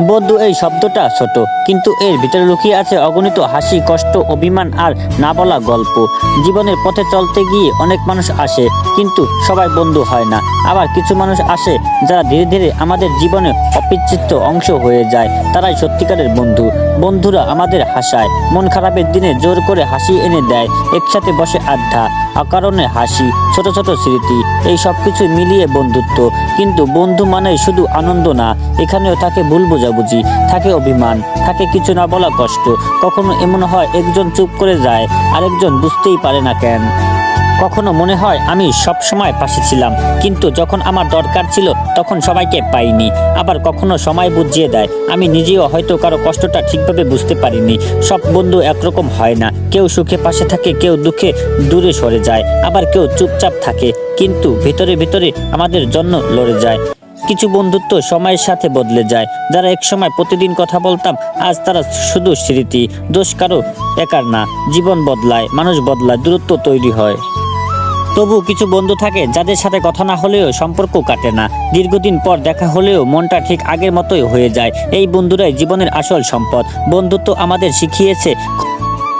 বন্ধু এই শব্দটা ছোট, কিন্তু এর ভিতরে লুকিয়ে আছে অগণিত হাসি, কষ্ট, অভিমান আর না বলা গল্প। জীবনের পথে চলতে গিয়ে অনেক মানুষ আসে, কিন্তু সবাই বন্ধু হয় না। আবার কিছু মানুষ আসে যারা ধীরে ধীরে আমাদের জীবনে অবিচ্ছেদ্য অংশ হয়ে যায়, তারাই সত্যিকারের বন্ধু। বন্ধুরা আমাদের হাসায়, মন খারাপের দিনে জোর করে হাসি এনে দেয়, একসাথে বসে আড্ডা, অকারণে হাসি, ছোট ছোট স্মৃতি, এই সব কিছু মিলিয়ে বন্ধুত্ব। কিন্তু বন্ধু মানে শুধু আনন্দ না, এখানেও থাকে ভুল বোঝাবুঝি, থাকে অভিমান, থাকে কিছু না বলা কষ্ট। কখনো এমন হয় একজন চুপ করে যায়, আরেকজন বুঝতেই পারে না কেন। কখনো মনে হয় আমি সব সময় পাশে ছিলাম, কিন্তু যখন আমার দরকার ছিল তখন সবাইকে পাইনি। আবার কখনো সময় বুঝিয়ে দেয়, আমি নিজেও হয়তো কারো কষ্টটা ঠিকভাবে বুঝতে পারিনি। সব বন্ধু একরকম হয় না, কেউ সুখে পাশে থাকে, কেউ দুঃখে দূরে সরে যায়, আবার কেউ চুপচাপ থাকে কিন্তু ভিতরে ভিতরে আমাদের জন্য লড়ে যায়। কিছু বন্ধুত্ব সময়ের সাথে বদলে যায়, যারা এক সময় প্রতিদিন কথা বলতাম, আজ তারা শুধু স্মৃতি। দোষ কারো একার না, জীবন বদলায়, মানুষ বদলায়, দূরত্ব তৈরি হয়। তবু কিছু বন্ধু থাকে যাদের সাথে কথা না হলেও সম্পর্ক কাটে না, দীর্ঘদিন পর দেখা হলেও মনটা ঠিক আগের মতোই হয়ে যায়। এই বন্ধুরাই জীবনের আসল সম্পদ। বন্ধুত্ব আমাদের শিখিয়েছে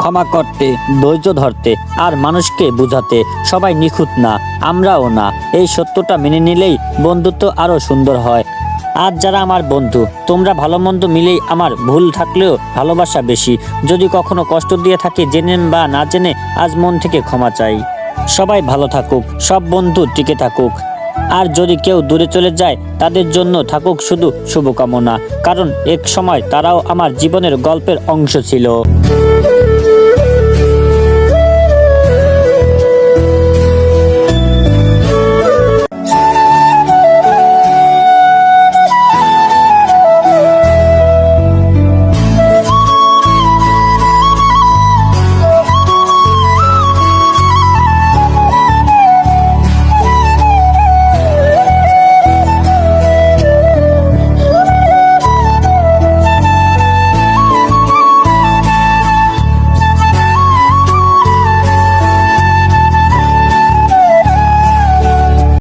ক্ষমা করতে, ধৈর্য ধরতে আর মানুষকে বোঝাতে। সবাই নিখুঁত না, আমরাও না। এই সত্যটা মেনে নিলেই বন্ধুত্ব আরো সুন্দর হয়। আজ যারা আমার বন্ধু, তোমরা ভালো মন্দ মিলেই আমার, ভুল থাকলেও ভালোবাসা বেশি। যদি কখনো কষ্ট দিয়ে থাকি জেনে বা না জেনে, আজ মন থেকে ক্ষমা চাই। সবাই ভালো থাকুক, সব বন্ধু টিকে থাকুক। আর যদি কেউ দূরে চলে যায়, তাদের জন্য থাকুক শুধু শুভকামনা, কারণ এক সময় তারাও আমার জীবনের গল্পের অংশ ছিল।